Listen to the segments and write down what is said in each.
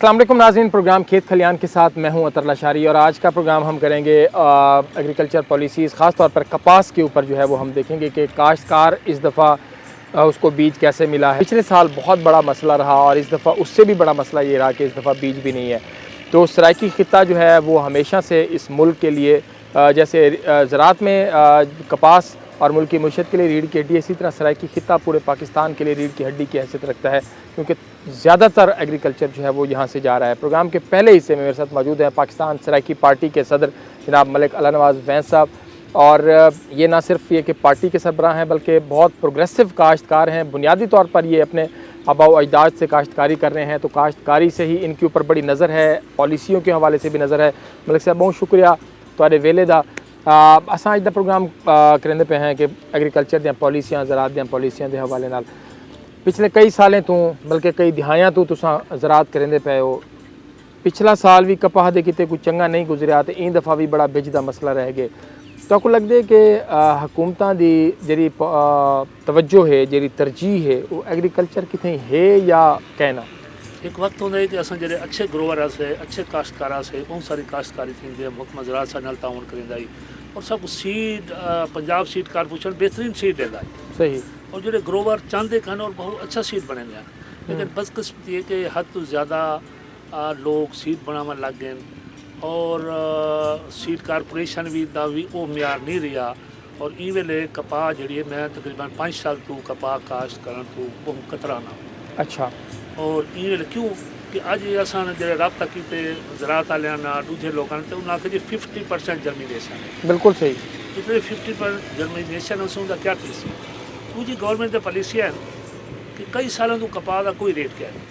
अस्सलाम वालेकुम नाज़रीन, प्रोग्राम खेत खलियान के साथ मैं हूं अतर लशारी और आज का प्रोग्राम हम करेंगे एग्रीकल्चर पॉलिसीज़, ख़ास तौर पर कपास के ऊपर जो है वो हम देखेंगे कि काश्तकार इस दफ़ा उसको बीज कैसे मिला है। पिछले साल बहुत बड़ा मसला रहा और इस दफ़ा उससे भी बड़ा मसला ये रहा कि इस दफ़ा बीज भी नहीं है। तो सराइकी खित्ता जो है वो हमेशा से इस मुल्क के लिए जैसे ज़राअत में कपास और मुल्क की मईशत के लिए रीढ़ की हड्डी, इसी तरह सराइकी खित्ता पूरे पाकिस्तान के लिए रीढ़ की हड्डी की हैसियत रखता है, क्योंकि ज़्यादातर एग्रीकल्चर जो है वो यहाँ से जा रहा है। प्रोग्राम के पहले हिस्से में मेरे साथ मौजूद है पाकिस्तान सराइकी पार्टी के सदर जनाब मलिक अला नवाज़ वैंस साहब, और ये ना सिर्फ ये कि पार्टी के सरबराह हैं बल्कि बहुत प्रोग्रेसिव काश्तकार हैं। बुनियादी तौर पर ये अपने आबाओ अजदाद से काश्तकारी कर रहे हैं, तो काश्तकारी से ही इनके ऊपर बड़ी नज़र है, पॉलिसियों के हवाले से भी नज़र है। मलिक साहब बहुत शुक्रिया तुहाडे वेले दा। असां अज दा प्रोग्राम करेंदे पे हैं कि एग्रीकल्चर दी पॉलिसियां, ज़राअत दी पॉलिसियां दे हवाले नाल पिछले कई सालें तो बल्कि कई दिहाइयां तो तुसां ज़राअत करेंदे पे हो। पिछला साल भी कपाह दे किते कोई चंगा नहीं गुजरिया तो इन दफ़ा भी बड़ा बिज दा मसला रह गए। तो आपको लगता है कि हुकूमतां दी जेह्ड़ी तवज्जो है, जेह्ड़ी तरजीह है, वो एग्रीकल्चर कितें है या कहना? एक वक्त होंदा है कि असां जेह्ड़े अच्छे ग्रोवर से, अच्छे काश्तकार से बहुत सारी काश्तकारी थी, महकमा ज़राअत सां नाल ताउन करिंदा है और सब सीड पंजाब सीड कारपोरेशन बेहतरीन सीड देता है। सही। और जो ग्रोवर चाहते हैं और बहुत अच्छा सीड बने हैं, लेकिन बदकिस्मती है कि हद तो ज़्यादा लोग सीड बनावन लग गए और सीड कारपोरेशन भी दा भी वो म्यार नहीं रहा। और ई वेले कपाह जी है, मैं तकरीबन 5 साल तो कपाह काश्त करन तो बहुत कतराना। अच्छा। और ई वेले क्यों कि अज असां जो रबता किए ज़राअत वाले दूजे लोगों ने, तो उन्हें आखे जी 50% जर्मीनेशन है। बिल्कुल सही। जितने 50% जर्मीनेशन उसका क्या फीस है? दूजी गवर्नमेंट की पॉलिसी है कि कई सालों तो कपाह का कोई रेट क्या है।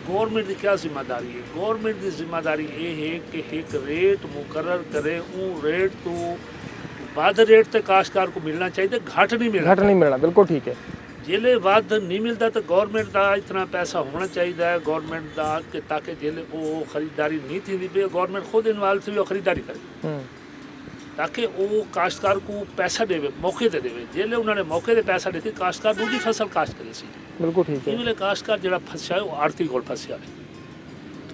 गवर्नमेंट की क्या जिम्मेदारी है? गवर्नमेंट की जिम्मेदारी ये है कि एक रेट मुकर्रर करे, वो रेट तो वध रेट तो काश्तकार को मिलना चाहिए, घट नहीं मिलना। बिल्कुल ठीक है। जेले वध नहीं मिलता तो गवर्नमेंट का इतना पैसा होना चाहिए गवर्नमेंट का कि ताकि जेले वो खरीदारी नहीं थी पे गवर्नमेंट खुद इन्वॉल्व थी, वो खरीदारी करे ताकि वो काश्तकार को पैसा देवे, मौके ते देवे। जेले उन्होंने मौके ते पैसा देती काश्तकार दूसरी फसल काश्त करे सी। बिल्कुल ठीक है। इवेले काश्तकार जो फसया है वो आड़ती को फसया है,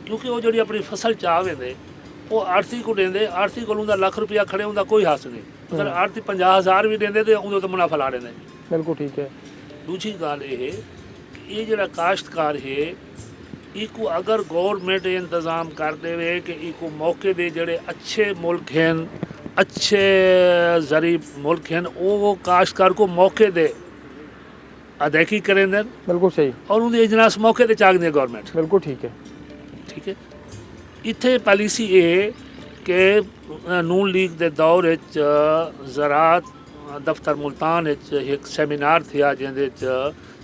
क्योंकि वो जी अपनी फसल चाहे दे वो आड़ती को देंगे, आड़ती को उनका लाख रुपया खड़े उनका कोई हास नहीं। अगर आड़ती 50,000 भी देंगे तो उन्होंने तो मुनाफा ला देंगे। बिल्कुल ठीक है। दूसरी गल ये कि ये जो काश्तकार है इको अगर गवर्नमेंट इंतज़ाम कर दे कि इको मौके दे जड़े अच्छे मुल्क हैं, अच्छे ज़री मुल्क हैं, वो काश्तकार को मौके दे अदायगी करें दें। बिल्कुल सही। और उन्हें इजलास मौके दे चाक दें गवर्नमेंट। बिल्कुल ठीक है। ठीक है। इत्थे पॉलिसी ये कि नून लीग के दौर ज़राअत दफ्तर मुल्तान एक सेमीनार था जिंदे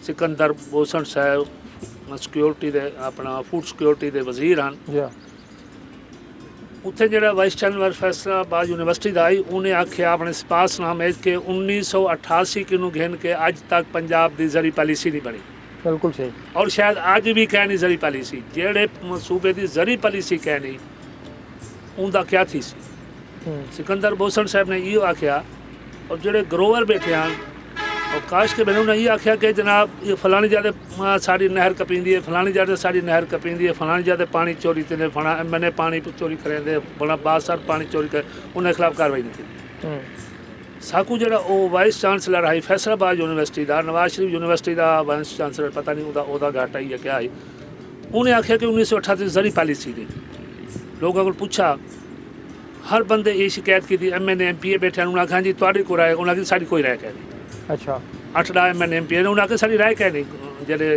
सिकंदर बोसन साहब सिक्योरिटी दे अपना फूड सिक्योरिटी के वजीर हैं। उत्थे जो वाइस चांसलर फैसलाबाद यूनिवर्सिटी का आई, उन्हें आख्या अपने सपासनामे कि 1988 किनू घिन के अज तक पंजाब की ज़री पॉलिसी नहीं बनी। बिल्कुल सही। और शायद अज भी कहनी ज़री पॉलिसी जेड़े सूबे की ज़री पॉलिसी कहनी उनका क्या थी सी। सिकंदर बोसन साहब ने यो आख्या और जोड़े ग्रोवर बैठे हैं और काश के मैंने ये आख्या कि जनाब ये फलानी ज़्यादा साड़ी नहर कपींदी है, फलानी ज़्यादा साड़ी नहर कपींदी है, फलानी ज़्यादा पानी चोरी थे, मैंने पानी चोरी करेंगे, बड़ा बादशाह पानी चोरी कर, उन्हें खिलाफ कार्रवाई नहीं थी। साकू जो वाइस चांसलर है फैसलाबाद यूनिवर्सिटी का, नवाज शरीफ यूनिवर्सिटी का वाइस चांसलर पता नहीं उदा घाटा ही है क्या है, उन्हें आख्या कि 1988 ज़री पॉलिसी थी। लोगों को पूछा, हर बंदे ये शिकायत की थी, MNA MPA बैठे उन्हें आखा जी थोड़ी कोई राय, उन्हें आखी साड़ी कोई राय कह नहीं। अच्छा। 8 MNA MPA ने उन्हें आखिर साड़ी राय कह नहीं जेडे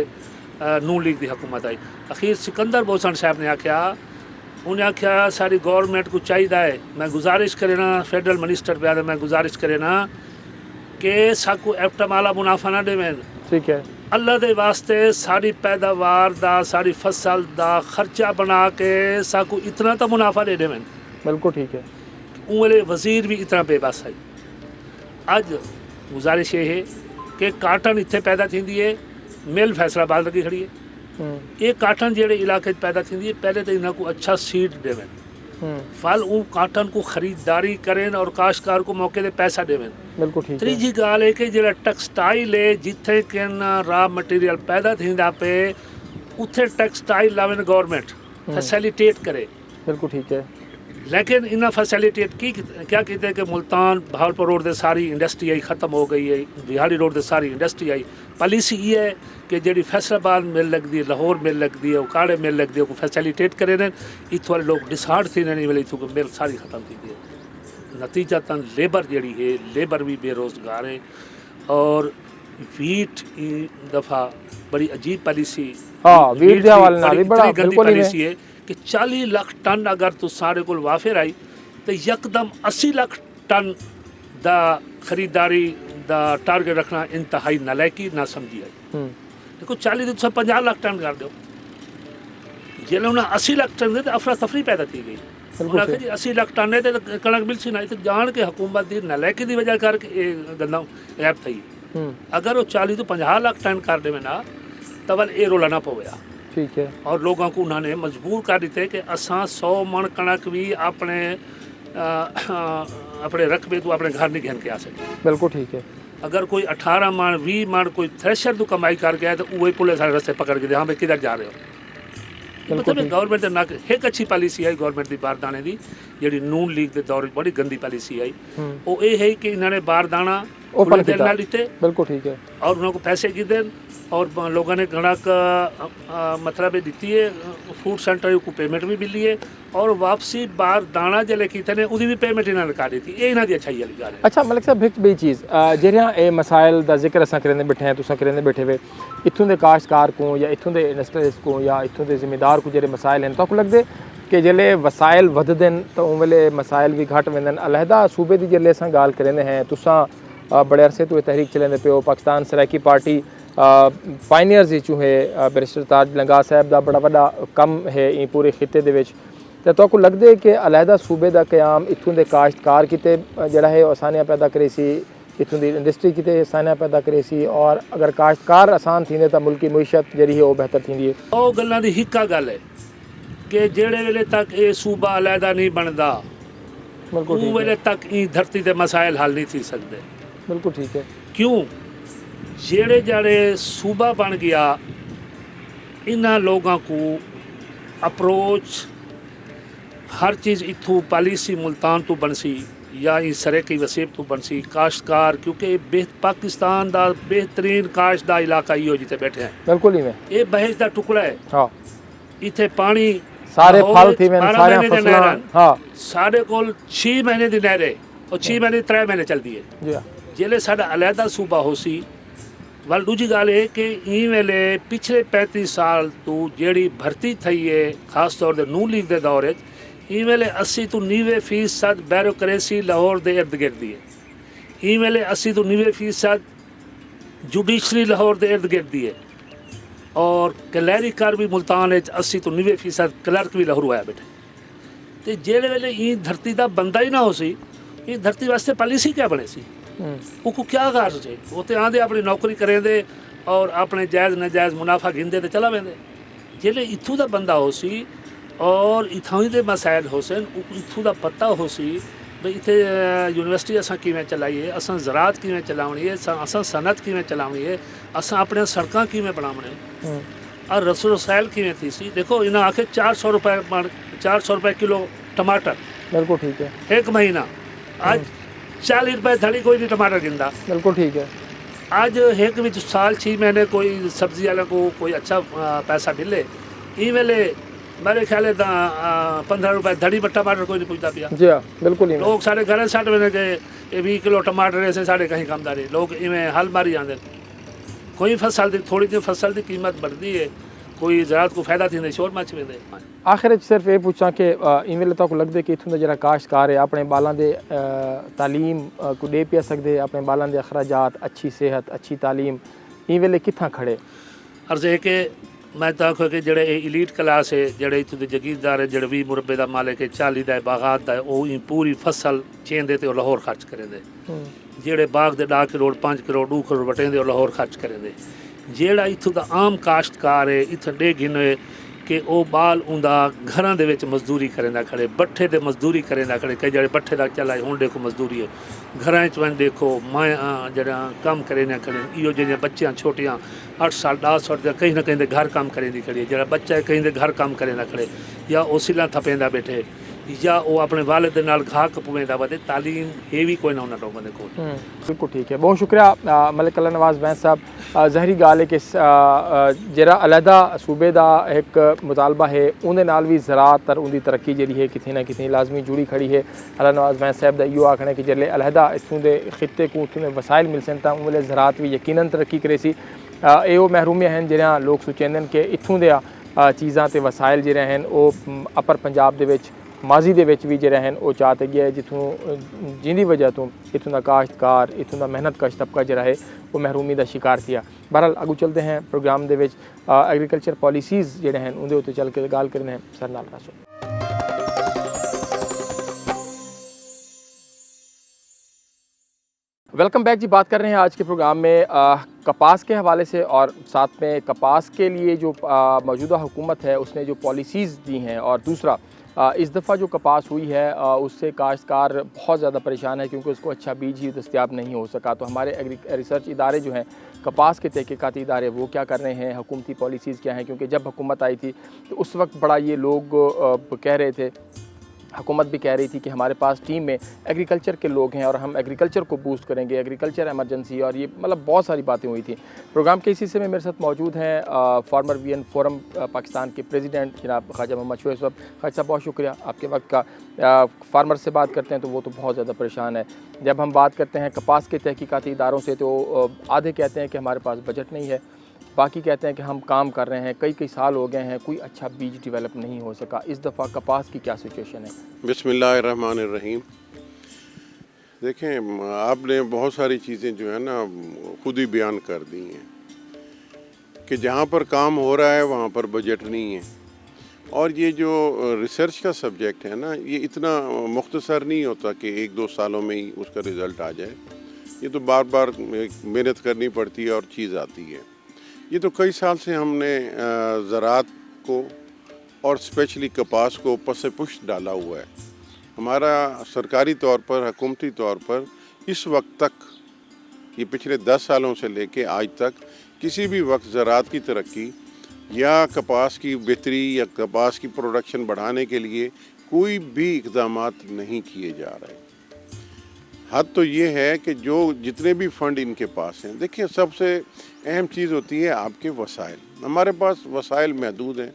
नून लीग की हुकूमत आई। अखीर सिकंदर बोसन साहब ने आख्या, उन्हें आख्या सारी गवर्नमेंट को चाहिए, मैं गुजारिश करे ना फेडरल मिनिस्टर पे मैं गुजारिश करे ना कि साकू एप्टम आला मुनाफा ना देवें। ठीक है। अल्लाह के वास्ते सारी पैदावार दा, सारी फसल दा खर्चा बना के साकू इतना तो मुनाफा दे देवें। बिल्कुल ठीक है। उनके वजीर भी इतना बेबस है। अज गुजारिश ये है कि काटन इत्थे पैदा थी है, मिल फैसलाबाद लगी खड़ी है, ये काटन जेड़े इलाके पैदा थी है, पहले तो इन्हों को अच्छा सीड देवें, फल वो काटन को खरीदारी करें और काश्तकार को मौके दे पैसा देवें। बिल्कुल ठीक है। तीजी गाल है कि जो टैक्सटाइल है जिथे कि रॉ मटीरियल पैदा थी पे उत्थे टैक्सटाइल लावें गवर्नमेंट, फैसिलिटेट करे। बिल्कुल ठीक है। लेकिन इन्हें फैसिलिटेट की क्या कहते हैं कि मुल्तान बहावलपुर रोड से सारी इंडस्ट्री आई ख़त्म हो गई है, बिहाड़ी रोड से सारी इंडस्ट्री आई। पॉलिसी ये है कि जी फैसलाबाद मिल लगती है, लाहौर मिल लगती है, उकाड़े मिल लगती है, फैसिलिटेट करे ने इतों वाले लोग डिसार्ड थी नहीं वाले इतों मिल सारी ख़त्म थी है। नतीजतन लेबर जी है, लेबर भी बेरोज़गार है। और वीट दफ़ा बड़ी अजीब पॉलिसी, हाँ वीट दे हवाले नाल भी बड़ा गंदी बिल्कुल पॉलिसी है कि 40 लाख टन अगर तू सारे को वाफिर आई तो यकदम 80 लाख टन दा खरीदारी दा टारगेट रखना इंतहाई नालायकी ना समझी आई। देखो 40 तो 50 लाख टन कर दो, जिले उन्हें 80 लाख टन दे अफरा तफरी पैदा की गई। उन्हें आखिर जी 80 लाख टन है तो कणक मिल सी ना, तो जान के हुकूमत की नालायकी की वजह करके गंदा ऐप थी। अगर वो 40 तो 50 लाख टन कर दे ना तब ये रोला ना पवेगा। ठीक है। और लोगों को उन्होंने मजबूर कर दिते कि असां 100 मन कणक भी अपने अपने रकबे तो अपने घर नहीं घेन के आ सकते। बिल्कुल ठीक है। अगर कोई 18 मन 20 मन कोई थ्रेशर तो कमाई कर गया तो वही पुलिस सारे रस्ते पकड़ के दे हाँ भाई किधर जा रहे हो। मतलब गवर्नमेंट ना एक अच्छी पॉलिसी आई गवर्नमेंट की बारदाने की जी नून लीग के दौर बड़ी गंदी पॉलिसी आई। वो ये है कि इन्होंने बारदाना ओपन देना लिते। बिल्कुल ठीक है। और उनको पैसे की दें और लोगों ने कणक मतलब दी है, फूड सेंटर को पेमेंट भी मिली है और वापसी बार दाना जल्द किए ने उसकी भी पेमेंट इन्होंने कर दी थी। ये इन्हों की अच्छाई वाली गल है। अच्छा मलिक साहब एक बड़ी चीज़ ਜਿਹੜੀਆਂ ਇਹ ਮਸਾਇਲ ਦਾ ਜ਼ਿਕਰ ਅਸਾਂ ਕਰਦੇ ਬੈਠੇ ਹਾਂ ਤੁਸੀਂ ਕਰਦੇ ਬੈਠੇ ਵੇ ਇੱਥੋਂ ਦੇ ਕਾਸ਼ਤਕਾਰ ਕੋ ਜਾਂ ਇੱਥੋਂ ਦੇ ਇੰਡਸਟਰੀਅਲਿਸਟ ਕੋ ਜਾਂ ਇੱਥੋਂ ਦੇ ਜ਼ਿਮੀਂਦਾਰ ਕੋ ਜਿਹੜੇ ਮਸਾਇਲ ਹਨ ਤੁਹਾਨੂੰ ਲੱਗਦੇ ਕਿ ਜਿਹੜੇ ਵਸਾਇਲ ਵਧਦੇ ਨੇ ਤਾਂ ਉਹ ਵੇਲੇ ਮਸਾਇਲ ਵੀ ਘਟ ਵੰਦੇ ਨੇ। ਅਲੱਹਦਾ ਸੂਬੇ ਦੀ ਜਿਹੜੇ ਅਸਾਂ ਗੱਲ ਕਰਦੇ ਹਾਂ ਤੁਸੀਂ बड़े अरसे तो तहरीक चलेंदे पे हो, पाकिस्तान सराइकी पार्टी पायनियर्स जो है बैरिस्टर ताज लंगा साहब का बड़ा बड़ा कम है ये पूरे खिते दे विच। ते तुहानू लगदे कि अलहदा सूबे का क्याम इत्थों के काश्तकार किते जिहड़ा है आसानियां पैदा करे सी, इत्थों की इंडस्ट्री किते आसानियां पैदा करे सी, और अगर काश्तकार आसान थींदे तो मुल्की मुईशत जिहड़ी है वो बेहतर थींदी है। वो गल्लां दी हिक्का गल है कि जिहड़े वेले तक ये सूबा अलहदा नहीं बनदा उस वेले तक ई धरती के मसाइल हल नहीं थी सकते। बिल्कुल ठीक है। क्यों जेड़े जाड़े सूबा बन गया इन्हां लोगों को अप्रोच हर चीज़ इत्थों पॉलिसी मुल्तान तो बनसी या इस सरे की वसीब तो बनसी काश्तकार क्योंकि पाकिस्तान का बेहतरीन काश्त का इलाका ही हो जिते बैठे हैं। बिल्कुल ही में ये बहेज का टुकड़ा है। हाँ इत्थे पानी सारे फल थी सारे फसलां हाँ साढ़े को 6 महीने की नहर है और 6 महीने 3 महीने चलती है। जिले साडा अलहदा सूबा हो सी वाल दूजी गल है कि ई वेले पिछले 35 साल तो जेड़ी भर्ती थी है खास तौर पर नून लीग के दौर ई वेले 80 तो 90% बैरोक्रेसी लाहौर के इर्द गिर्द ही है। ई वेले 80 तो 90% जुडिशरी लाहौर के इर्द गिर्द ही है और क्लैरिकर भी मुल्तान 80 तो 90% क्लर्क भी लाहौर आया बैठे। तो जेड़े वेले ई धरती का बंदा ही ना हो सी ये धरती वास्ते पॉलिसी क्या बने सी उसको क्या गारज है। वो तो आंदे अपनी नौकरी करें दे और अपने जायज़ नाजायज़ मुनाफा गिनते तो चला वेंदे। जिले इत्थों का बंदा हो सी और इत्थों के मसाइल हो सन इत्थों का पता हो सी भाई इतने यूनिवर्सिटी असां किवें चलाईए, असां ज़राअत किवें चलावनी है, असां सनत किवें चलावनी है, असां अपने सड़कां किवें बनावने और रसो रसायल किवें थी सी। देखो इन्हें आखे 400 रुपए किलो टमाटर। बिल्कुल ठीक है। एक महीना आज 40 रुपए धड़ी कोई नहीं टमाटर गिनता। बिल्कुल ठीक है। आज एक विच साल 6 महीने कोई सब्जी वाले को कोई अच्छा पैसा मिले ई वेले मेरे ख्याल 15 रुपए धड़ी पर टमाटर कोई नहीं पूछता पिया। जी हाँ बिल्कुल ही लोग सारे घर सट वेंदे के 20 किलो टमाटर ऐसे साढ़े कहीं कमदारी लोग इवें हल मारी आंदे। कोई फसल की थोड़ी जी फसल की कीमत बढ़ती है कोई ज़राअत को फायदा थी शोर मच वेंदे। आखिर सिर्फ ये पूछा कि इवें तक लगदे कि इत्थों दा जिहड़ा काश्तकार है अपने बालां दे तालीम को दे पिया सकदे, अपने बालां दे अखराजात अच्छी सेहत अच्छी तालीम ई वेले कित्थां खड़े। अर्ज़ है कि मैं तो आखो कि जेड़े इलीट क्लास है जेड़े इत्थों दे जगीरदार है जेड़े 20 मुरबे का मालिक है 40 का बागात का वो पूरी फसल चेंदे तो लाहौर खर्च करेंदे। जेड़े बाग दे 10 करोड़ 5 करोड़ 2 करोड़ वटेंदे और लाहौर खर्च करेंदे। जेड़ा इत्थों का आम काश्तकार है इत्थे डे गिने کہ وہ بال اوندا گھراں دے وچ مزدوری کریں کھڑے بٹھے تے مزدوری کریں کھڑے کئی جڑے بٹھے تک چلا ہن دیکھو مزدوری ہے گھراں وچ ون دیکھو مائیں جڑا کام کریں کھڑے ایو جڑیاں بچیاں چھوٹیاں 8 سال 10 سال دے کہیں نہ کہیں دے گھر کام کریں دی کھڑی جڑا بچہ ہے کہیں دے گھر کام کریں کھڑے یا او سلا تھپیندا بیٹھے یا وہ اپنے والد دے نال گھا کپویندا ودے تعلیم ہے بھی کوئی نہ انہاں لوگوں دے کول بالکل ٹھیک ہے بہت شکریہ ملک اللہ نواز وینس صاحب ظاہری گال ہے کہ جڑا علیحدہ صوبے دا ایک مطالبہ ہے اندے نال بھی زراعت اور اندی ترقی جڑی ہے کتنے نہ کتنے لازمی جڑی کھڑی ہے اللہ نواز وینس صاحب دا ایو آکھنا ہے کہ جلے علیحدہ اتوں دے خطے کو اتوں دے وسائل مل سن تاں انہوں زراعت بھی یقیناً ترقی کرے سی ایو محرومیاں ہیں جہاں لوگ سوچیں کہ اتوں دیا چیزاں تے وسائل جڑے ہیں وہ اپر پنجاب دے وچ ماضی دے وچ بھی جڑے ہیں وہ چاہتے گیا جتوں جن دی وجہ تو اتوں دا کاشتکار اتوں دا محنت کش طبقہ جڑا ہے وہ محرومی دا شکار کیا بہرحال اگو چلتے ہیں پروگرام دے وچ ایگریکلچر پالیسیز جڑے ہیں اندے اتنے چل کے گال کرنے ہیں سر نال راسو ویلکم بیک جی بات کر رہے ہیں آج کے پروگرام میں کپاس کے حوالے سے اور ساتھ میں کپاس کے لیے جو موجودہ حکومت ہے اس نے جو پالیسیز دی ہیں اور دوسرا اس دفعہ جو کپاس ہوئی ہے اس سے کاشتکار بہت زیادہ پریشان ہے کیونکہ اس کو اچھا بیج ہی دستیاب نہیں ہو سکا تو ہمارے ریسرچ ادارے جو ہیں کپاس کے تحقیقاتی ادارے وہ کیا کر رہے ہیں حکومتی پالیسیز کیا ہیں کیونکہ جب حکومت آئی تھی تو اس وقت بڑا یہ لوگ کہہ رہے تھے حکومت بھی کہہ رہی تھی کہ ہمارے پاس ٹیم میں ایگریکلچر کے لوگ ہیں اور ہم ایگریکلچر کو بوسٹ کریں گے ایگریکلچر ایمرجنسی اور یہ مطلب بہت ساری باتیں ہوئی تھیں پروگرام کے اس حصے میں میرے ساتھ موجود ہیں فارمر وی این فورم پاکستان کے پریزیڈنٹ جناب خواجہ محمد شعیب صاحب خواجہ صاحب بہت شکریہ آپ کے وقت کا فارمر سے بات کرتے ہیں تو وہ تو بہت زیادہ پریشان ہے جب ہم بات کرتے ہیں کپاس کے تحقیقاتی اداروں سے تو آدھے کہتے ہیں کہ ہمارے پاس بجٹ نہیں ہے باقی کہتے ہیں کہ ہم کام کر رہے ہیں کئی سال ہو گئے ہیں کوئی اچھا بیج ڈیولپ نہیں ہو سکا اس دفعہ کپاس کی کیا سچویشن ہے بسم اللہ الرحمن الرحیم دیکھیں آپ نے بہت ساری چیزیں جو ہے نا خود ہی بیان کر دی ہیں کہ جہاں پر کام ہو رہا ہے وہاں پر بجٹ نہیں ہے اور یہ جو ریسرچ کا سبجیکٹ ہے نا یہ اتنا مختصر نہیں ہوتا کہ 1-2 سالوں میں ہی اس کا رزلٹ آ جائے یہ تو بار بار محنت کرنی پڑتی ہے اور چیز آتی ہے یہ تو کئی سال سے ہم نے زراعت کو اور اسپیشلی کپاس کو پس پشت ڈالا ہوا ہے ہمارا سرکاری طور پر حکومتی طور پر اس وقت تک یہ پچھلے 10 سالوں سے لے کے آج تک کسی بھی وقت زراعت کی ترقی یا کپاس کی بہتری یا کپاس کی پروڈکشن بڑھانے کے لیے کوئی بھی اقدامات نہیں کیے جا رہے حد تو یہ ہے کہ جو جتنے بھی فنڈ ان کے پاس ہیں دیکھیں سب سے اہم چیز ہوتی ہے آپ کے وسائل ہمارے پاس وسائل محدود ہیں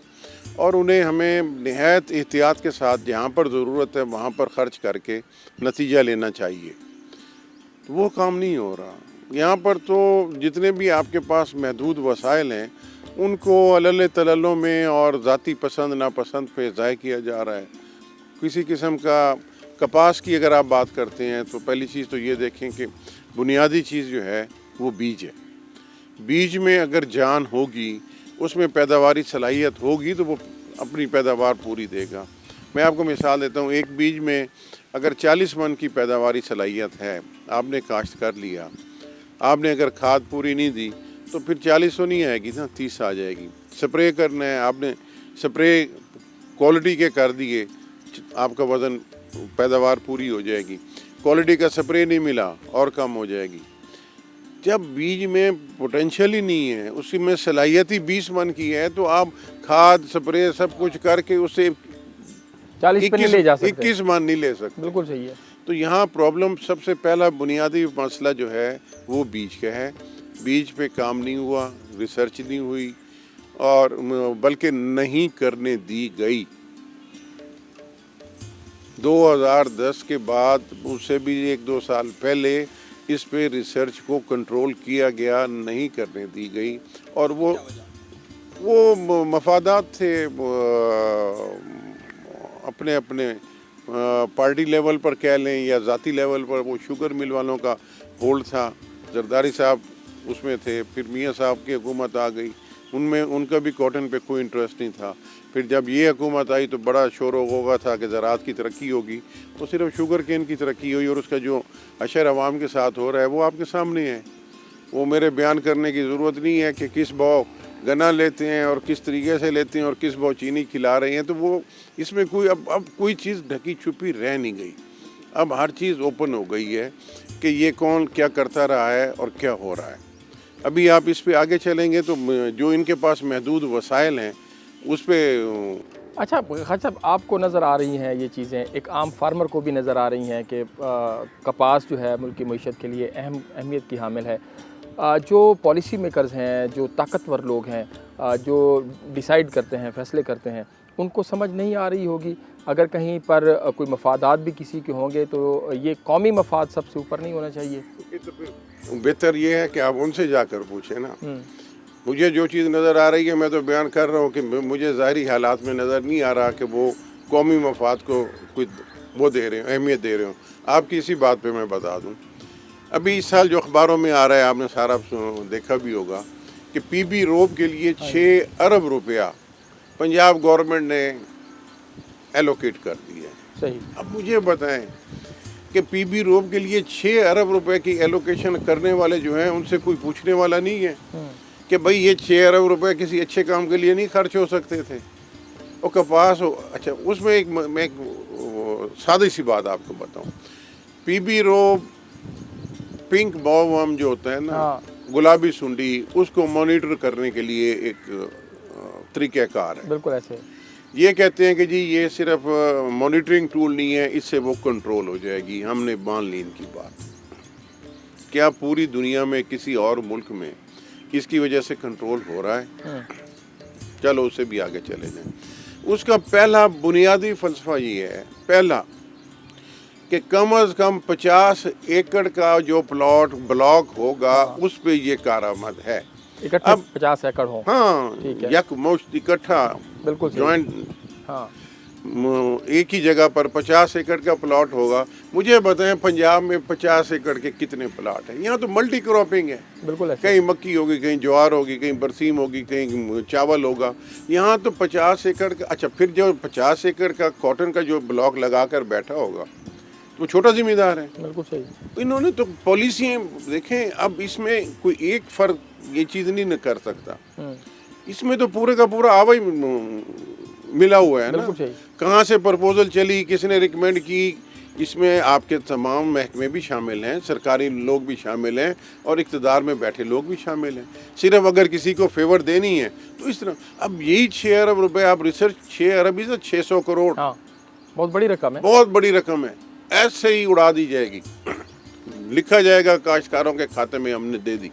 اور انہیں ہمیں نہایت احتیاط کے ساتھ جہاں پر ضرورت ہے وہاں پر خرچ کر کے نتیجہ لینا چاہیے تو وہ کام نہیں ہو رہا یہاں پر تو جتنے بھی آپ کے پاس محدود وسائل ہیں ان کو علل تللوں میں اور ذاتی پسند ناپسند پہ ضائع کیا جا رہا ہے کسی قسم کا کپاس کی اگر آپ بات کرتے ہیں تو پہلی چیز تو یہ دیکھیں کہ بنیادی چیز جو ہے وہ بیج ہے بیج میں اگر جان ہوگی اس میں پیداواری صلاحیت ہوگی تو وہ اپنی پیداوار پوری دے گا میں آپ کو مثال دیتا ہوں ایک بیج میں اگر 40 من کی پیداواری صلاحیت ہے آپ نے کاشت کر لیا آپ نے اگر کھاد پوری نہیں دی تو پھر 40 تو نہیں آئے گی نا 30 آ جائے گی سپرے کرنا ہے آپ نے سپرے کوالٹی کے کر دیے آپ کا وزن پیداوار پوری ہو جائے گی کوالٹی کا سپرے نہیں ملا اور کم ہو جائے گی جب بیج میں پوٹینشیل ہی نہیں ہے اسی میں صلاحیت ہی 20 من کی ہے تو آپ کھاد سپرے سب کچھ کر کے اسے 21 من نہیں لے سکتے بالکل صحیح ہے تو یہاں پرابلم سب سے پہلا بنیادی مسئلہ جو ہے وہ بیج کا ہے بیج پہ کام نہیں ہوا ریسرچ نہیں ہوئی اور بلکہ نہیں کرنے دی گئی 2010 کے بعد اس سے بھی 1-2 سال پہلے اس پہ ریسرچ کو کنٹرول کیا گیا نہیں کرنے دی گئی اور وہ مفادات تھے اپنے پارٹی لیول پر کہہ لیں یا ذاتی لیول پر وہ شوگر مل والوں کا ہولڈ تھا زرداری صاحب اس میں تھے پھر میاں صاحب کی حکومت آ گئی ان کا بھی کاٹن پہ کوئی انٹرسٹ نہیں تھا پھر جب یہ حکومت آئی تو بڑا شور و غوغا تھا کہ زراعت کی ترقی ہوگی تو صرف شوگر کین کی ترقی ہوئی اور اس کا جو اشر عوام کے ساتھ ہو رہا ہے وہ آپ کے سامنے ہے وہ میرے بیان کرنے کی ضرورت نہیں ہے کہ کس गन्ना लेते हैं और किस तरीके से लेते हैं और किस भाव चीनी खिला रहे हैं, तो वो इसमें कोई अब कोई चीज़ ढकी छुपी रह नहीं गई। अब हर चीज़ ओपन हो गई है कि ये कौन क्या करता रहा है और क्या हो रहा है। अभी आप इस पे आगे चलेंगे तो जो इनके पास महदूद वसाइल हैं उस पे अच्छा खान साहब, आपको नज़र आ रही हैं ये चीज़ें, एक आम फार्मर को भी नज़र आ रही हैं कि कपास जो है मुल्क की मईशत के लिए अहमियत की हामिल है। जो पॉलिसी मेकर्स हैं, जो ताकतवर लोग हैं, जो डिसाइड करते हैं, फैसले करते हैं, उनको समझ नहीं आ रही होगी। अगर कहीं पर कोई मफादात भी किसी के होंगे तो ये कौमी मफाद सबसे ऊपर नहीं होना चाहिए। तो फिर बेहतर ये है कि आप उनसे जाकर पूछें ना। मुझे जो चीज़ नज़र आ रही है मैं तो बयान कर रहा हूँ कि मुझे ज़ाहिरी हालात में नज़र नहीं आ रहा कि वो कौमी मफाद को कोई वो दे रहे हो, अहमियत दे रहे हो। आपकी इसी बात पे मैं बता दूँ, अभी इस साल जो अखबारों में आ रहा है, आपने सारा देखा भी होगा कि पीबी रोब के लिए 6 अरब रुपया पंजाब गवर्नमेंट ने एलोकेट कर दिया है। सही। अब मुझे बताएं कि पीबी रोब के लिए 6 अरब रुपए की एलोकेशन करने वाले जो हैं उनसे कोई पूछने वाला नहीं है कि भाई ये 6 अरब रुपए किसी अच्छे काम के लिए नहीं खर्च हो सकते थे। और कपास हो, अच्छा उसमें मैं एक सादी सी बात आपको बताऊं, पीबी रोब पिंक बॉवम जो होता है ना, गुलाबी सुंडी, उसको मॉनिटर करने के लिए एक तरीक़ाकार है। बिल्कुल ऐसे ये कहते हैं कि जी ये सिर्फ मॉनिटरिंग टूल नहीं है, इससे वो कंट्रोल हो जाएगी। हमने मान ली इनकी बात। क्या पूरी दुनिया में किसी और मुल्क में इसकी वजह से कंट्रोल हो रहा है? चलो उससे भी आगे चले जाएं। उसका पहला बुनियादी फ़लसफ़ा ये है, पहला कि कम अज़ कम 50 एकड़ का जो प्लॉट ब्लॉक होगा उस पे ये कारामद है। इकट्ठे 50 एकड़ हो। हाँ, ठीक है। यकमुश्त इकट्ठा, बिल्कुल जॉइंट, हाँ, एक ही जगह पर 50 एकड़ का प्लॉट होगा। मुझे बताएं पंजाब में 50 एकड़ के कितने प्लॉट हैं? यहाँ तो मल्टी क्रॉपिंग है। बिल्कुल ऐसे। कहीं मक्की होगी, कहीं ज्वार होगी, कहीं बरसीम होगी, कहीं चावल होगा। यहाँ तो 50 एकड़ का, अच्छा फिर जो 50 एकड़ का कॉटन का जो ब्लॉक लगा कर बैठा होगा वो छोटा जिम्मेदार है। बिल्कुल सही। इन्होंने तो पॉलिसियाँ देखें। अब इसमें कोई एक फर्क ये चीज़ नहीं कर सकता, इसमें तो पूरे का पूरा आवा ही मिला हुआ है ना। कहाँ से प्रपोजल चली, किसने रिकमेंड की, इसमें आपके तमाम महकमे भी शामिल हैं, सरकारी लोग भी शामिल हैं और इक़्तिदार में बैठे लोग भी शामिल हैं। सिर्फ अगर किसी को फेवर देनी है तो इस तरह। अब यही 6 अरब रुपए आप रिसर्च, 6 अरब ही 600 करोड़, हाँ, बहुत बड़ी रकम है। बहुत बड़ी रकम है। ऐसे ही उड़ा दी जाएगी, लिखा जाएगा काश्तकारों के खाते में हमने दे दी।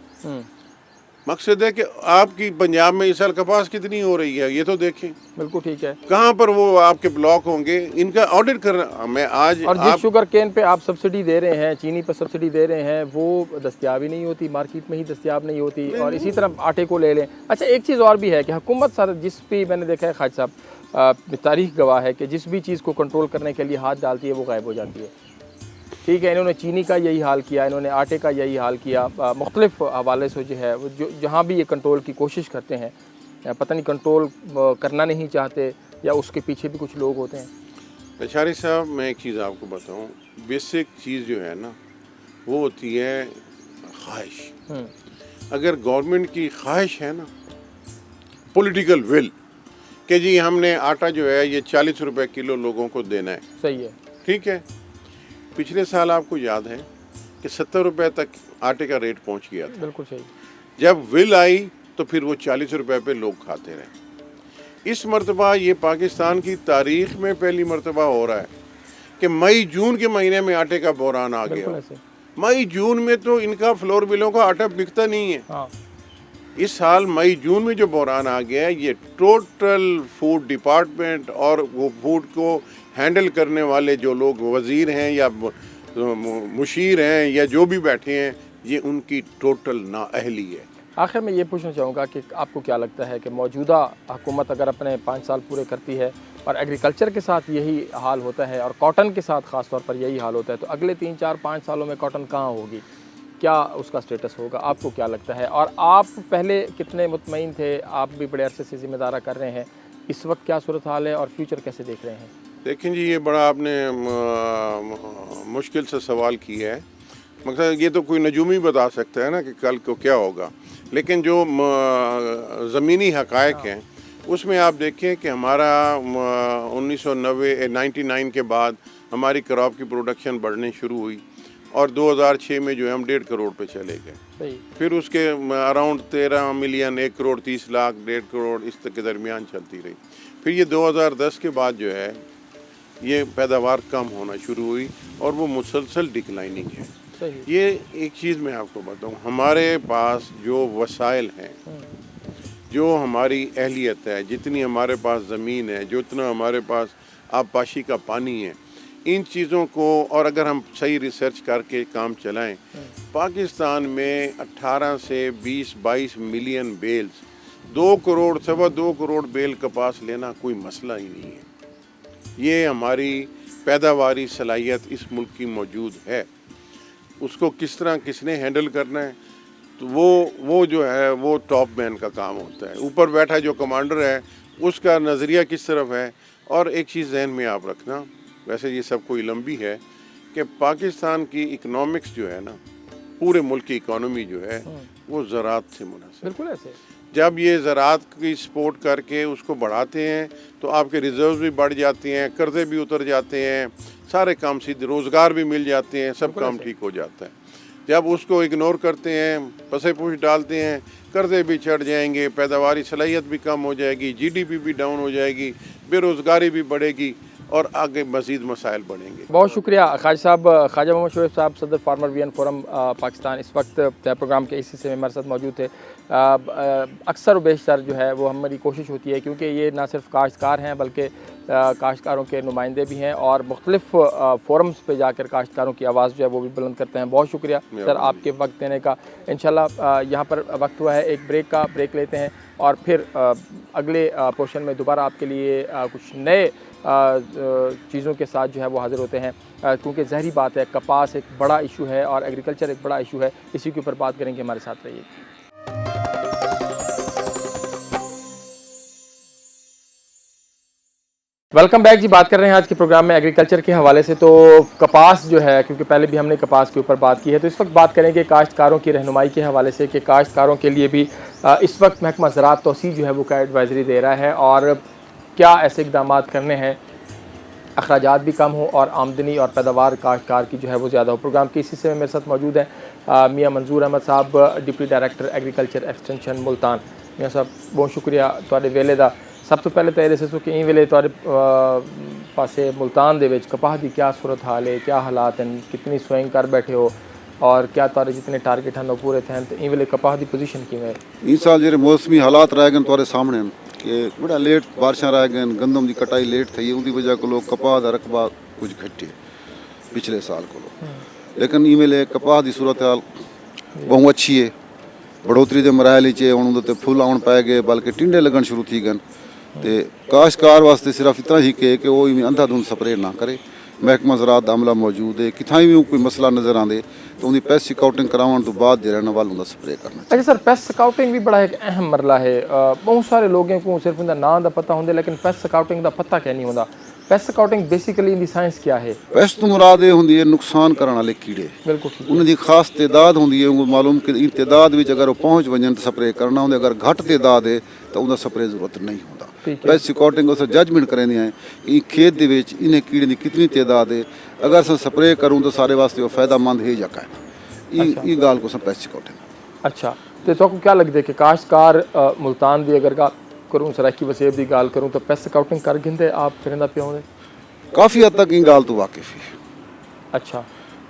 मकसद है कि आपकी पंजाब में इस साल कपास कितनी हो रही है ये तो देखें। बिल्कुल ठीक है। कहाँ पर वो आपके ब्लॉक होंगे, इनका ऑडिट करना। मैं आज और जिस शुगर केन पे आप सब्सिडी दे रहे हैं, चीनी पर सब्सिडी दे रहे हैं, वो दस्तियाब ही नहीं होती, मार्केट में ही दस्तियाब नहीं होती। और इसी तरह आटे को ले लें। अच्छा एक चीज़ और भी है कि हुकूमत सर जिस भी मैंने देखा है खाज साहब, तारीख गवाह है कि जिस भी चीज़ को कंट्रोल करने के लिए हाथ डालती है वो गायब हो जाती है। ठीक है, इन्होंने चीनी का यही हाल किया, इन्होंने आटे का यही हाल किया। मुख्तलिफ हवाले से जो है वो जहाँ भी ये कंट्रोल की कोशिश करते हैं, पता नहीं कंट्रोल करना नहीं चाहते या उसके पीछे भी कुछ लोग होते हैं। लशारी साहब, मैं एक चीज़ आपको बताऊं, बेसिक चीज़ जो है ना वो होती है ख्वाहिश। अगर गवर्नमेंट की ख्वाहिश है ना, पॉलिटिकल विल, कि जी हमने आटा जो है ये 40 रुपए किलो लोगों को देना है, सही है, ठीक है। पिछले साल आपको याद है कि 70 रुपए तक आटे का रेट पहुंच गया था। बिल्कुल सही। जब विल आई तो फिर वो 40 रुपए पे लोग खाते रहे। इस मरतबा ये पाकिस्तान की तारीख में पहली मरतबा हो रहा है कि मई जून के महीने में आटे का बहरान आ गया। मई जून में तो इनका फ्लोर बिलों का आटा बिकता नहीं है। हाँ। इस साल मई जून में जो बहरान आ गया है, ये टोटल फूड डिपार्टमेंट और वो फूड को हैंडल करने वाले जो लोग वज़ीर हैं या मुशीर हैं या जो भी बैठे हैं, ये उनकी टोटल नाअहली है। आखिर में ये पूछना चाहूँगा कि आपको क्या लगता है कि मौजूदा हुकूमत अगर अपने 5 साल पूरे करती है और एग्रीकल्चर के साथ यही हाल होता है और कॉटन के साथ ख़ास तौर पर यही हाल होता है, तो अगले 3, 4, 5 सालों में कॉटन कहाँ होगी, क्या उसका स्टेटस होगा, आपको क्या लगता है? और आप पहले कितने मुतमईन थे, आप भी बड़े अरसे से ज़िम्मेदारा कर रहे हैं, इस वक्त क्या सूरत हाल है और फ्यूचर कैसे देख रहे हैं? देखें जी, ये बड़ा आपने मुश्किल से सवाल किया है। मगर ये तो कोई नजूमी बता सकता है ना कि कल को क्या होगा। لیکن جو ضمینی حقائق ہیں اس میں آپ دیکھیں کہ ہمارا 1999 کے بعد ہماری کراپ کی پروڈکشن بڑھنے شروع ہوئی اور 2006 میں جو ہے ہم 1.5 کروڑ پہ چلے گئے. پھر اس کے اراؤنڈ 13 ملین 1 کروڑ 30 لاکھ 1.5 کروڑ اس تک کے درمیان چلتی رہی. پھر یہ 2010 کے بعد جو ہے یہ پیداوار کم ہونا شروع ہوئی اور وہ مسلسل ڈکلائننگ ہے. یہ ایک چیز میں آپ کو بتاؤں, ہمارے پاس جو وسائل ہیں, جو ہماری اہلیت ہے, جتنی ہمارے پاس زمین ہے, جتنا ہمارے پاس آبپاشی کا پانی ہے, ان چیزوں کو اور اگر ہم صحیح ریسرچ کر کے کام چلائیں, پاکستان میں 18 سے 20-22 ملین بیلز 2 کروڑ 2.25 کروڑ بیل کپاس لینا کوئی مسئلہ ہی نہیں ہے. یہ ہماری پیداواری صلاحیت اس ملک کی موجود ہے. اس کو کس طرح کس نے ہینڈل کرنا ہے تو وہ جو ہے وہ ٹاپ مین کا کام ہوتا ہے. اوپر بیٹھا جو کمانڈر ہے اس کا نظریہ کس طرف ہے. اور ایک چیز ذہن میں آپ رکھنا, ویسے یہ سب کو علم بھی ہے کہ پاکستان کی اکنامکس جو ہے نا, پورے ملک کی اکانومی جو ہے وہ زراعت سے منحصر. بالکل ایسے جب یہ زراعت کی سپورٹ کر کے اس کو بڑھاتے ہیں تو آپ کے ریزروز بھی بڑھ جاتے ہیں, قرضے بھی اتر جاتے ہیں, سارے کام سیدھے, روزگار بھی مل جاتے ہیں, سب کام ٹھیک ہو جاتا ہے. جب اس کو اگنور کرتے ہیں, پسے پوش ڈالتے ہیں, قرضے بھی چڑھ جائیں گے, پیداواری صلاحیت بھی کم ہو جائے گی, جی ڈی پی بھی ڈاؤن ہو جائے گی, بے روزگاری بھی بڑھے گی اور آگے مزید مسائل بڑھیں گے. بہت شکریہ خواجہ صاحب. خواجہ محمد شعیب صاحب, صدر فارمر وی این فورم پاکستان, اس وقت پروگرام کے اس حصے میں ہمارے ساتھ موجود تھے. اکثر و بیشتر جو ہے وہ ہماری کوشش ہوتی ہے, کیونکہ یہ نہ صرف کاشتکار ہیں بلکہ کاشتکاروں کے نمائندے بھی ہیں اور مختلف فورمز پہ جا کر کاشتکاروں کی آواز جو ہے وہ بھی بلند کرتے ہیں. بہت شکریہ سر آپ کے وقت دینے کا. انشاءاللہ یہاں پر وقت ہوا ہے ایک بریک لیتے ہیں اور پھر اگلے پورشن میں دوبارہ آپ کے لیے کچھ نئے چیزوں کے ساتھ جو ہے وہ حاضر ہوتے ہیں, کیونکہ ظاہری بات ہے کپاس ایک بڑا ایشو ہے اور ایگریکلچر ایک بڑا ایشو ہے. اسی کے اوپر بات کریں گے, ہمارے ساتھ رہیے. ویلکم بیک جی. بات کر رہے ہیں آج کے پروگرام میں ایگریکلچر کے حوالے سے. تو کپاس جو ہے, کیونکہ پہلے بھی ہم نے کپاس کے اوپر بات کی ہے, تو اس وقت بات کریں گے کاشتکاروں کی رہنمائی کے حوالے سے کہ کاشتکاروں کے لیے بھی اس وقت محکمہ زراعت توسیع جو ہے وہ کیا ایڈوائزری دے رہا ہے اور کیا ایسے اقدامات کرنے ہیں اخراجات بھی کم ہوں اور آمدنی اور پیداوار کاشتکار کی جو ہے وہ زیادہ ہو. پروگرام کے اس حصے میں میرے ساتھ موجود ہیں میاں منظور احمد صاحب, deputy director agriculture extension Multan. میاں صاحب بہت شکریہ تواڈے ویلے دا. سب تو پہلے تو یہ دسو کہ این ویلے تواڈے پاسے ملتان دے وچ کپاہ دی کیا صورت حال ہے, کیا حالات ہیں, کتنی سوئنگ کر بیٹھے ہو اور کیا تارے جتنے ٹارگیٹ ہیں وہ پورے تھے, تو این ویلے کپاہ دی پوزیشن کیویں ہے؟ اس سال جڑے موسمی حالات رہ گئے تارے سامنے کہ بڑا لیٹ بارشاں رہ گئے, گندم دی کٹائی لیٹ تھی, ان دی وجہ کو کپاہ دا رقبہ کچھ گھٹے پچھلے سال کو. لیکن این ویلے کپاہ دی صورت حال بہت اچھی ہے, بڑھوتری دے مراحل چ ہن تے پھل آن پے گئے بلکہ ٹنڈے لگن شروع تھی گئے. تے کاشتکار واسطے صرف اتنا ہی کہ وہ اندھا دھند سپرے نہ کرے. محکمہ زراعت عملہ موجود ہے, کتھائیں بھی کوئی مسئلہ نظر آندے تو انہیں پیسٹ سکاؤٹنگ کراؤن تو بعد جو رہنے والوں کا سپرے کرنا. اچھا سر, پیسٹ سکاؤٹنگ بھی بڑا ایک اہم مرحلہ ہے. بہت سارے لوگوں کو صرف ان کا نام دا پتہ ہوندے لیکن پیسٹ سکاؤٹنگ دا پتہ کیا نہیں ہوندا. پیسٹ سکاؤٹنگ بیسیکلی ان دی سائنس کیا ہے؟ پیسٹ تو مراد یہ ہوندی ہے نقصان کرنے والے کیڑے. بالکل ٹھیک. انہاں دی خاص تعداد ہوندی ہے, ان کو معلوم کہ ان تعداد وچ اگر وہ پہنچ ونجن تو سپرے کرنا ہوندے, اگر گھٹ تعداد ہے تو ان دا سپرے ضرورت نہیں ہوندا. پیسٹ سکاؤٹنگ اس ججمنٹ کرندی ہیں کہ ان کھیت دے وچ انہیں کیڑے دی کتنی تعداد ہے, اگر سے سپرے کروں تو سارے واسطے وہ فائدہ مند ہے یا کائیں. یہ گال کو سب پیسٹ سکاؤٹنگ. اچھا, تو تو کیا لگتا ہے کہ کاشتکار ملتان دی اگر کروں سرائکی وسیب دی گال کروں تو پیسٹ سکاؤٹنگ کر گھندے آپ پھرندہ پہ ہوندے؟ کافی حد تک ان گال تو واقف ہے. اچھا,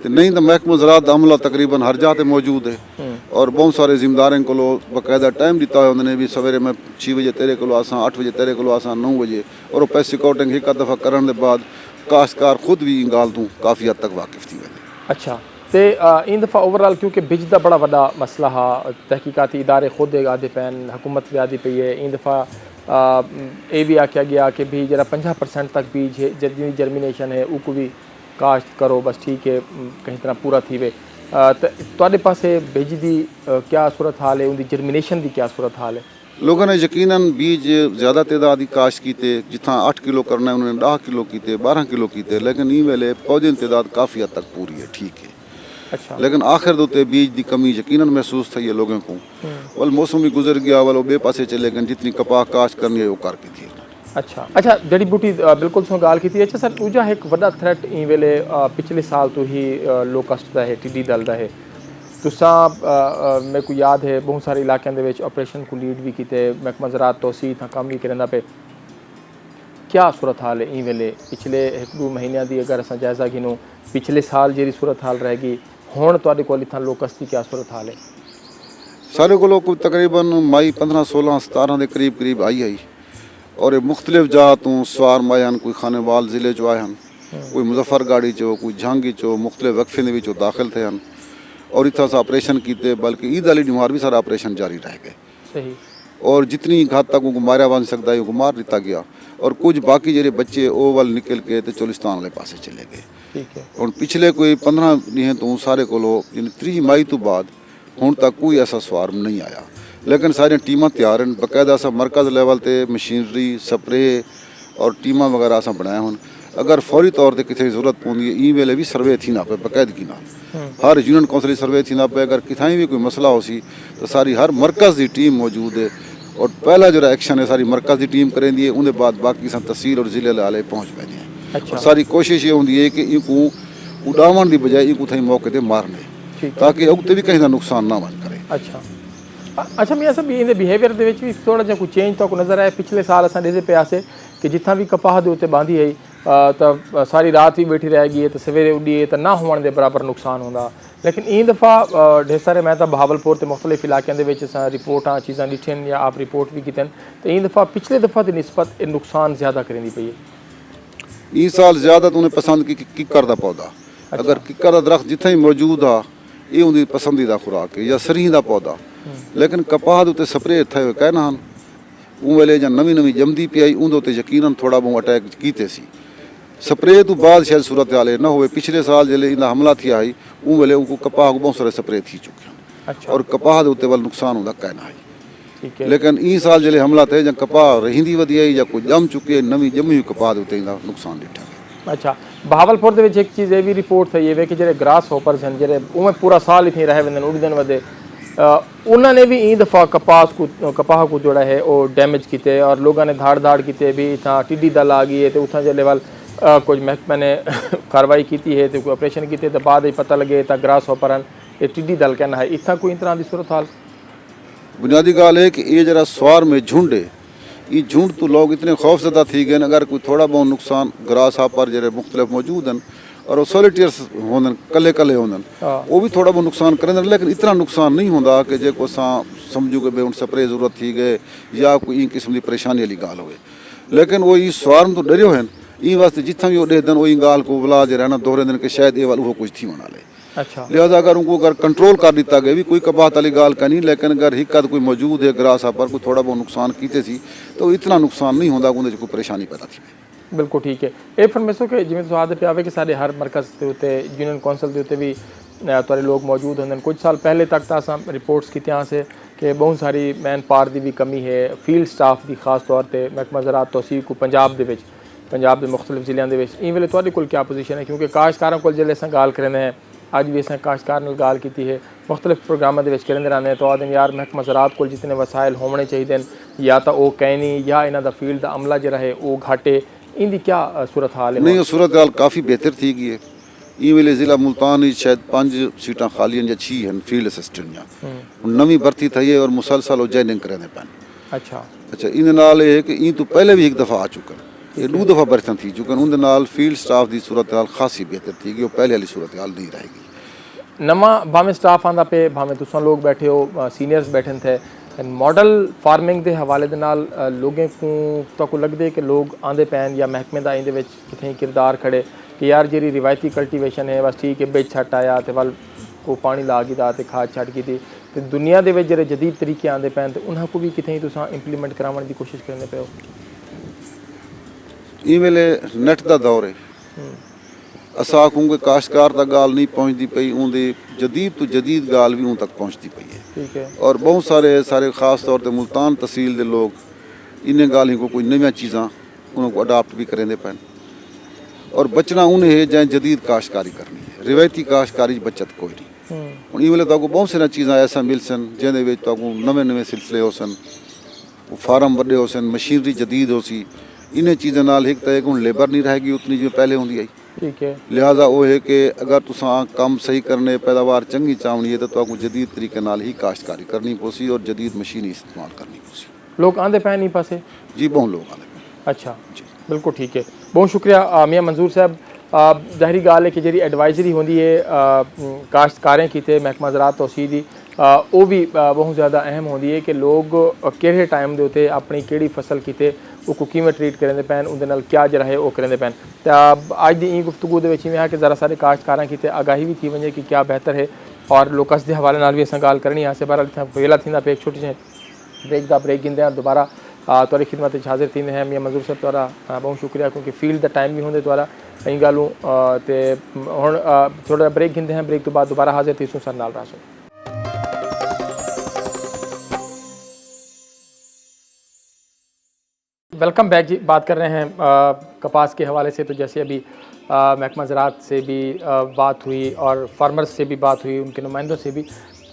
نہیں تو محکمہ زراعت عملہ تقریباً ہر جاتے موجود ہے اور بہت سارے ذمہ داروں کو باقاعدہ ٹائم دیتا ہے. انہوں نے بھی سویرے میں 6 بجے تیرے کو آساں, 8 بجے تیرے کو آساں, 9 بجے, اور وہ پیسٹ سکاؤٹنگ ایک دفعہ کرنے کے بعد کاشتکار خود بھی ان گال تو کافی حد تک واقف تھی. اچھا, تو ان دفعہ اوورال کیونکہ بج دا بڑا وڈا مسئلہ ہے, تحقیقاتی ادارے خود آدھے پین, حکومت بھی آدھی پی ہے. ان دفعہ یہ بھی آکھیا گیا کہ بھی جرا 50% تک بیج ہے جتنی جرمینیشن ہے وہ کو بھی کاشت کرو, بس ٹھیک ہے کہیں طرح پورا تھی وے. تو پاس بیج دی کیا صورت حال ہے, ان دی جرمینیشن دی کیا صورت حال ہے؟ لوگوں نے یقیناً بیج زیادہ تعداد کی کاشت کیتے, جتنا 8 کلو کرنا ہے انہوں نے 10 کلو کیتے, 12 کلو کیتے, لیکن این ویلے پودے تعداد کافی حد تک پوری ہے, ٹھیک ہے. अच्छा लेकिन आखिर दे उत्ते बीज की कमी यकीनन महसूस थी है लोगों को। वल मौसम भी गुजर गया, वल बे पासे चले गए, जितनी कपाह काश्त करनी है वो कर की थी। अच्छा जड़ी बूटी बिल्कुल सो गाल की थी। अच्छा सर दूजा एक वड्डा थ्रेट ई वेले पिछले साल तो ही लोकस्ट का है, टिड्डी दल का है। तुसा मेरे को याद है बहुत सारे इलाकों के विच ऑपरेशन को लीड भी किए, महकमा ज़राअत तोसी था काम भी करना पे। क्या सूरत हाल है ई वेले पिछले एक दो महीनों की अगर अस जायज़ा गिनो, पिछले साल जी सूरत हाल रहेगी, हुण तुहाडे कोल इत्थां लोकस्ट की क्या सूरत हाल है? सारे को कोई तकरीबन मई 15 16 17 के करीब आई और ये मुख्तलिफ जहाँ तो सवार माए हैं, कोई खानेवाल ज़िले चो आए हैं, कोई मुजफ्फरगढ़ी चो, कोई झांगी चो, मुख्तलिफ वक्फे दे विचों दाखिल थे हैं और इतना सा ऑपरेशन किए, बल्कि ईद वाली डिमार भी सारा ऑपरेशन जारी रह गए। सही। और जितनी हद तक उनको मारा बन सकता है उनको मार दिता गया और कुछ बाकी जेरे बच्चे ओ वाल निकल के तो चोलिस्तान वाले पासे चले गए। ठीक है। और पिछले कोई 15 दिन तो सारे को 3 मई तो बाद हुण तक कोई ऐसा स्वार नहीं आया, लेकिन सारी टीमां तैयार हैं, बकायदा असा मरकज़ लेवल ते मशीनरी स्प्रे और टीमां वगैरह असा बनाया हुन। अगर फौरी तौर पर किसी जरूरत पौंदी है ई वेले भी सर्वे थी ना पे बाकायदगी नाल, हर यूनियन कौंसिल सर्वे थी ना पे। अगर किथाई भी कोई मसला हो सी तो सारी हर मरकज़ की टीम मौजूद है और पहला जो एक्शन है सारी मरकज़ की टीम करेंदी है, उनके बाद बाकी सा तहसील और ज़िले वाले पहुँच पैंदे हैं। अच्छा। और सारी कोशिश ये होंदी है कि इनको उड़ावन की बजाय इनको थी मौके पर मारने, ताकि अगते भी कहीं का नुकसान ना वन करे। अच्छा मियाँ साहब ये बिहेवियर के भी थोड़ा जहा कोई चेंज तो नज़र आया? पिछले साल अस ॾिसे पियासीं कि जिथा भी कपाह के उत्ते बांधी आई तो सारी रात भी बैठी रहेगी है तो सवेरे उड्डीए तो ना होने के बराबर नुकसान होंदा, लेकिन ई दफ़ा ढेर सारे मैं तो बहावलपुर के मुख्तलिफ इलाकों के रिपोर्टा चीज़ा डिठन या आप रिपोर्ट भी कीतन, तो ई दफ़ा पिछले दफ़ा की निस्बत नुकसान ज़्यादा करेंदी पई है। ई साल ज़्यादा तो उन्हें पसंद की किकर का पौधा। अगर किकर का दरख्त जिथे ही मौजूद आ ये उनकी पसंदीदा खुराक है, या सरीह का पौधा। लेकिन कपाह के उत्ते स्प्रे थे कहना हैं उन वेले जब नवी जमदी पी आई उनके उत्ते यकीनन थोड़ा बहुत अटैक किए सी। स्प्रे तो बाद शायद सूरत हाल न हो। पिछले साल जल्द इनका हमला थिया है उन वेले उनको कपाह को बहुत सारे स्प्रे थी चुके हैं। अच्छा। और कपाह के उत्ते वाल नुकसान होता कहना है। ठीक है। लेकिन ई साल जल्द हमला थे जब कपाह रहींदी वधी आई या कोई जम चुके नवी जमी हुई कपाह के उत्ते नुकसान दिखा। अच्छा बहावलपुर के एक चीज़ ये भी रिपोर्ट थी है कि जो ग्रास होपर्स हैं जो उमें पूरा साल इतने रह वेंदन उड़दन वधे, उन्होंने भी ई दफ़ा कपाह को जोड़ा है वो डैमेज किए और लोगों ने धाड़ किए भी इतना टिड्डी दल आ गई है तो उतना जो लेवल कुछ महकमे ने कार्रवाई की है तो कोई ऑपरेशन किए तो बाद पता लगे तो ग्रास होपर हैं ये टिड्डी दल कहना है। इतना कोई तरह की सूरत हाल? बुनियादी गाल है कि ये जरा स्वार में झुंड है, ये झुंड तो लोग इतने खौफजदा थी गए अगर कोई थोड़ा बहुत नुकसान ग्रास हापर जरे मुख्तलिफ मौजूद हैं और सोलिटियर्स होंदन कले होंदन वो भी थोड़ा बहुत नुकसान करें, लेकिन इतना नुकसान नहीं होंदा कि जो समझू कि उन स्प्रे जरूरत थी गए या कोई इन किस्म की परेशानी वाली गाल हो। लेकिन वो ये स्वार में तो डरियो हैं ई वास्ते जितना भी वो दे दिन वो गाल को बुला जे रहना दोहरे दिन के शायद ये वाल वो कुछ थी होना ले। अच्छा। लिहाजा अगर उनको अगर कंट्रोल कर दिता गया भी कोई कबात वाली गाल का नहीं, लेकिन अगर हिक्कत कोई मौजूद है ग्रास पर कोई थोड़ा बहुत नुकसान किए सी तो इतना नुकसान नहीं होता उन्हें कोई परेशानी पैदा थी। बिल्कुल ठीक है। ये फरमेसो कि जिमें तुम आदत पे कि सारे हर मरकज़ के उत्ते यूनियन कौंसल के उत्ते भी तुहाडे लोग मौजूद होंगे। कुछ साल पहले तक तो असां रिपोर्ट्स की से कि बहुत सारी मैन पावर की भी कमी है, फील्ड स्टाफ की खास तौर पर महकमा ज़राअत तौसीक को पंजाब के मुख्तलिफ ज़िलों के ई वेले तुहाडे कोल क्या पोजीशन है? क्योंकि काश्तकारों को जल्द असां गाल करेंदे हैं अज भी असें काश्तकार नाल गाल की है मुख्तलिफ प्रोग्रामों के करेंदे रहने तो आदमी यार महकमा ज़राअत को जितने वसाइल होने चाहिए या तो वो कहीं नहीं या इन्हों का फील्ड का अमला जो है वो घाटे इनकी क्या सूरत हाल है? नहीं सूरत हाल काफ़ी बेहतर थी गई है। ई वेले ज़िला मुल्तान शायद 5 सीटां खाली हैं या 6 हैं फील्ड असिस्टेंट या नवी भर्ती थी है और मुसलसल जॉइनिंग करेंदे पैन। अच्छा इन नाल है कि ई तो पहले भी एक दफ़ा आ चुकन ये 2 दफ़ा भर्तियां थी चुकन उनके नाल फील्ड स्टाफ की सूरत हाल खासी बेहतर थी गई, वो पहले वाली सूरत हाल नहीं रहेगी। नवा भावें स्टाफ आंदा पे भावें तुसां लोग बैठे हो सीनियर्स बैठे थे मॉडल फार्मिंग के हवाले दे नाल लोगों को लगता है कि लोग आंदे पैन या महकमे का इंदे विच कितें किरदार खड़े कि यार जी रिवायती कल्टीवेशन है बस ठीक है बिज छट आया तो वल को पानी ला गिता तो खाद छट की थी तो दुनिया के जो जदीद तरीके आंदे पैन तो उन्होंने को भी कितें तुसां इंप्लीमेंट कराने की कोशिश करने पे हो? ई वेले नेट का दौर है असा आखूँगे काश्तकार तक गाल नहीं पहुँचती पई उनकी जदीद तो जदीद गाल भी उन तक पहुँचती पई है। ठीक है। और बहुत सारे खास तौर पर मुल्तान तहसील के लोग इन्हें गाल को कोई नवी चीज़ा उनको अडाप्ट भी करेंदे पैन और बचना उन्हें है जहाँ जदीद काश्तकारी करनी है, रिवायती काश्तकारी बचत कोई नहीं। और ये तो बहुत सारी चीज़ें ऐसा मिल सन जिन्हें तो नवे नवे सिलसिले हो सन, फार्म बड़े हो सन, मशीनरी जदीद हो सी, इन्हें चीज़ों नाल एक तो एक लेबर नहीं रहेगी उतनी जो पहले होंगी आई। ठीक है, लिहाजा वो है कि अगर तुसा काम सही करने पैदावार चंगी चावनी है तो आपको जदीद तरीके नाल ही काश्तकारी करनी पोसी और जदीद मशीनी इस्तेमाल करनी पोसी। लोग आंदे पैन नहीं पासे? जी बहुत लोग आने पे। अच्छा बिल्कुल ठीक है, बहुत शुक्रिया मियाँ मंजूर साहब। ज़ाहिरी गाल है कि जी एडवाइजरी होंगी है काश्तकारें की महकमा ज़राअत तौसील दी, वो भी बहुत ज़्यादा अहम होंगी है कि लोग किहड़े टाइम दे उत्ते अपनी केड़ी फसल कीते वो किवें ट्रीट करेंदे पैन, उहदे नाल क्या जरा है वो करेंदे पैन। अज दी ई गुफ्तगू दे विच इवें है कि ज़रा सारे काश्तकारां कीते आगाही भी थी वञे कि क्या बेहतर है, और लोकस के हवाले नाल भी असां गाल करनी है। बहरहाल वेला थींदा पे एक छोटी जी ब्रेक दा ब्रेक गिंदे दोबारा तुहारी खिदमत हाजिर थींदे हैं। मियाँ मंजूर साहब तुहारा बहुत शुक्रिया, क्योंकि फील्ड दा टाइम भी होंदे तुहारा कई गालूं ते हुण थोड़ा ब्रेक गिंदे हैं, ब्रेक तो बाद दोबारा हाजिर थीसूं सर नाल रासो। वेलकम बैक जी। बात कर रहे हैं कपास के हवाले से। तो जैसे अभी महकमा ज़राअत से भी बात हुई और फार्मर्स से भी बात हुई, उनके नुमाइंदों से भी,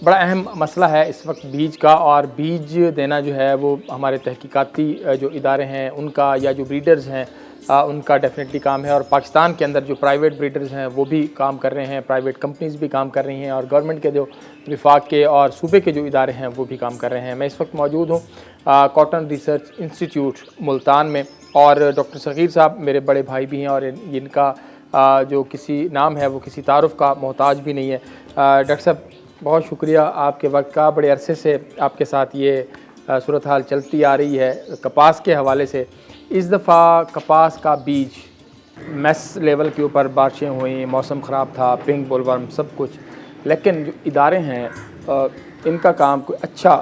बड़ा अहम मसला है इस वक्त बीज का। और बीज देना जो है वो हमारे तहकीकाती जो इदारे हैं उनका, या जो ब्रीडर्स हैं उनका डेफिनेटली काम है। और पाकिस्तान के अंदर जो प्राइवेट ब्रीडर्स हैं वो भी काम कर रहे हैं, प्राइवेट कंपनीज़ भी काम कर रही हैं, और गवर्नमेंट के जो विफाक के और सूबे के जो इदारे हैं वो भी काम कर रहे हैं। मैं इस वक्त मौजूद हूँ कॉटन रिसर्च इंस्टीट्यूट मुल्तान में, और डॉक्टर सग़ीर साहब मेरे बड़े भाई भी हैं, और इनका जो किसी नाम है वो किसी तारुफ़ का मोहताज भी नहीं है। डॉक्टर साहब बहुत शुक्रिया आपके वक्त का, बड़े अरसे से आपके साथ ये सूरत हाल चलती आ रही है कपास के हवाले से। इस दफ़ा कपास का बीज मैस लेवल के ऊपर बारिशें हुई, मौसम ख़राब था, पिंक बोलवर्म सब कुछ, लेकिन जो इदारे हैं इनका काम कोई अच्छा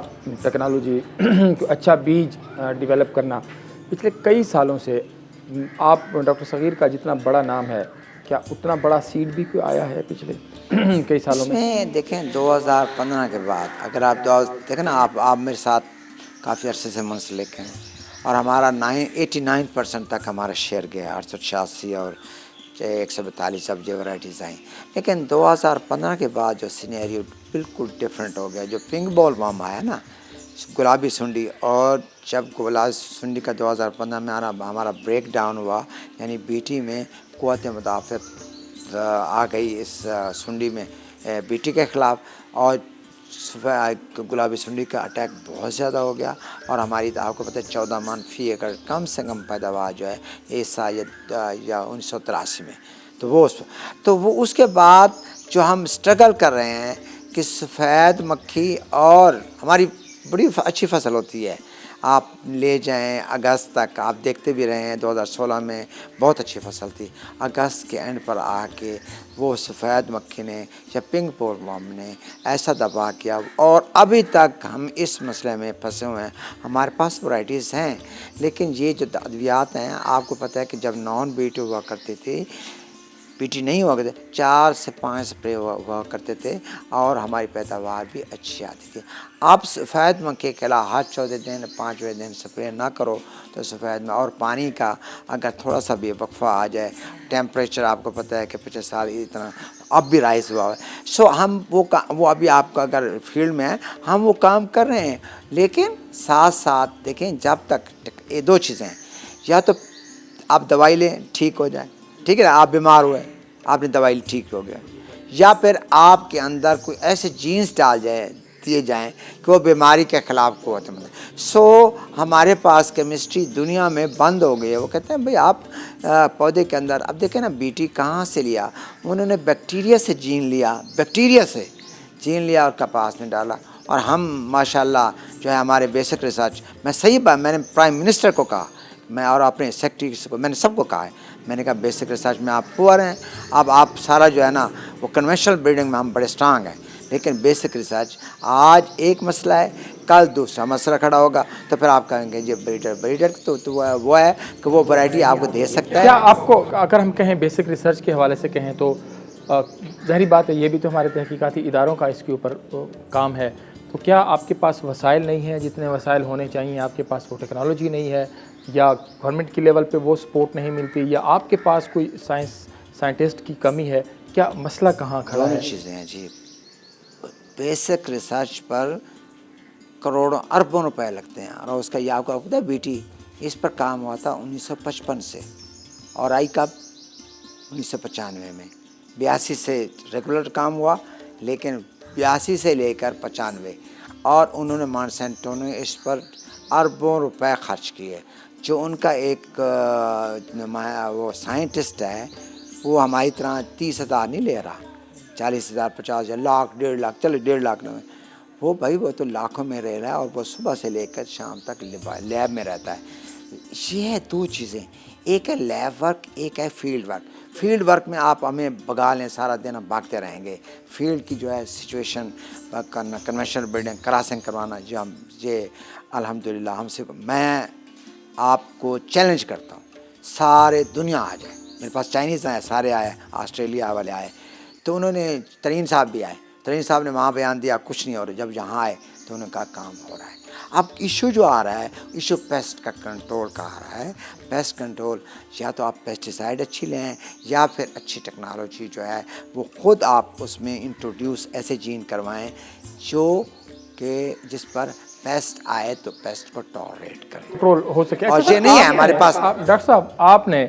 टेक्नोलॉजी कोई अच्छा बीज डेवलप करना पिछले कई सालों से। आप डॉक्टर सग़ीर का जितना बड़ा नाम है, क्या उतना बड़ा सीड भी कोई आया है पिछले कई सालों में? देखें 2015 के बाद अगर आप देखें ना, आप मेरे साथ काफ़ी अरसे से मुंसलिक हैं, और हमारा 89% तक हमारा शेयर गया, 886 और 142 अब जो वैराइटीज़ आई। लेकिन 2015 के बाद जो सिनेरियो बिल्कुल डिफरेंट हो गया। जो पिंक बॉल वर्म आया ना, गुलाबी सुंडी, और जब गुलाबी सुंडी का 2015 में हमारा ब्रेक डाउन हुआ, यानी बीटी में क़ुव्वत मुदाफ़त आ गई इस सुंडी में बीटी के ख़िलाफ़, और गुलाबी सुंडी का अटैक बहुत ज़्यादा हो गया। और हमारी आपको पता है 14 मन फ़ी एकड़ कम से कम पैदावार जो है इस साल या 1983 में, तो वो उसके बाद जो हम स्ट्रगल कर रहे हैं कि सफ़ेद मक्खी, और हमारी बड़ी अच्छी फसल होती है। आप ले जाएं अगस्त तक, आप देखते भी रहे हैं 2016 में बहुत अच्छी फसल थी। अगस्त के एंड पर आके वो सफ़ेद मक्खी ने या पिंक बोलवर्म ने ऐसा दबा किया, और अभी तक हम इस मसले में फंसे हुए हैं। हमारे पास वैराइटीज़ हैं, लेकिन ये जो अद्वियात हैं, आपको पता है कि जब नॉन बीटी हुआ करते थे, पीटी नहीं हुआ करते, 4 से 5 स्प्रे हुआ करते थे, और हमारी पैदावार भी अच्छी आती थी। आप सफ़ेद मक्खी के अलावा हर 14 दिन 5वें दिन स्प्रे ना करो तो सफ़ेद में, और पानी का अगर थोड़ा सा भी वक्फा आ जाए, टेम्परेचर आपको पता है कि पिछले साल इतना अब भी राइज़ हुआ है। सो हम वो अभी आपका अगर फील्ड में है, हम वो काम कर रहे हैं, लेकिन साथ साथ देखें, जब तक ये 2 चीज़ें हैं, या तो आप दवाई लें ठीक हो जाए, ठीक है ना, आप बीमार हुए, आपने दवाई ठीक हो गया, या फिर आपके अंदर कोई ऐसे जीन्स दिए जाएं कि वो बीमारी के ख़िलाफ़ क़ुव्वत मतलब। सो हमारे पास केमिस्ट्री दुनिया में बंद हो गई है। वो कहते हैं भाई आप पौधे के अंदर, अब देखें ना बीटी कहाँ से लिया, उन्होंने बैक्टीरिया से जीन लिया और कपास में डाला। और हम माशाल्लाह जो है हमारे बेसिक रिसर्च, मैंने प्राइम मिनिस्टर को कहा, मैं और अपने सेक्रेटरी को, मैंने सबको कहा है, मैंने कहा बेसिक रिसर्च में आप पुअर हैं, अब आप सारा जो है ना वो कन्वेंशनल ब्रीडिंग में हम बड़े स्ट्रांग हैं, लेकिन बेसिक रिसर्च आज एक मसला है, कल दूसरा मसला खड़ा होगा, तो फिर आप कहेंगे ये ब्रीडर तो वो है कि वो वैरायटी आपको दे सकता है। क्या आपको अगर हम कहें बेसिक रिसर्च के हवाले से कहें तो ज़ाहिरी बात है ये भी तो हमारे तहकीकाती इदारों का इसके ऊपर काम है, तो क्या आपके पास वसाइल नहीं है जितने वसाइल होने चाहिए? आपके पास वो टेक्नोलॉजी नहीं है, یا گورنمنٹ کی لیول پہ وہ سپورٹ نہیں ملتی, یا آپ کے پاس کوئی سائنٹسٹ کی کمی ہے؟ کیا مسئلہ کہاں کھڑا ہے؟ دونوں چیزیں ہیں جی. بیسک ریسرچ پر کروڑوں اربوں روپے لگتے ہیں, اور اس کا یہ آپ کو پتہ ہے BT اس پر کام ہوا تھا 1955 سے, اور آئی کب 1995 میں. 82 سے ریگولر کام ہوا, لیکن 82 سے لے کر 95, اور انہوں نے مانسینٹو نے اس پر اربوں روپے خرچ کیے. جو ان کا ایک وہ سائنٹسٹ ہے, وہ ہماری طرح 30,000 نہیں لے رہا, 40,000 50,000 لاکھ 1.5 لاکھ, چلو 1.5 لاکھ میں. وہ بھائی وہ تو لاکھوں میں رہ رہا ہے, اور وہ صبح سے لے کر شام تک لیب میں رہتا ہے. یہ ہے دو چیزیں, ایک ہے لیب ورک, ایک ہے فیلڈ ورک. فیلڈ ورک میں آپ ہمیں بگا لیں, سارا دن ہم بھاگتے رہیں گے. فیلڈ کی جو ہے سچویشن کرنا, کنونشنل بلڈنگ کراسنگ کروانا, جو ہم یہ الحمدللہ ہم سے, میں آپ کو چیلنج کرتا ہوں سارے دنیا آ جائے. میرے پاس چائنیز آئے, سارے آئے, آسٹریلیا والے آئے, تو انہوں نے ترین صاحب بھی آئے. ترین صاحب نے وہاں بیان دیا کچھ نہیں ہو رہا. جب یہاں آئے تو انہوں نے کہا کام ہو رہا ہے. اب ایشو جو آ رہا ہے, ایشو پیسٹ کا کنٹرول کا آ رہا ہے. پیسٹ کنٹرول یا تو آپ پیسٹیسائڈ اچھی لیں, یا پھر اچھی ٹیکنالوجی جو ہے وہ خود آپ اس میں انٹروڈیوس ایسے جین کروائیں جو کہ جس پر پیسٹ آئے تو پیسٹ کو ٹالریٹ کریں, کنٹرول ہو سکے. اور یہ نہیں ہے ہمارے پاس. ڈاکٹر صاحب, آپ نے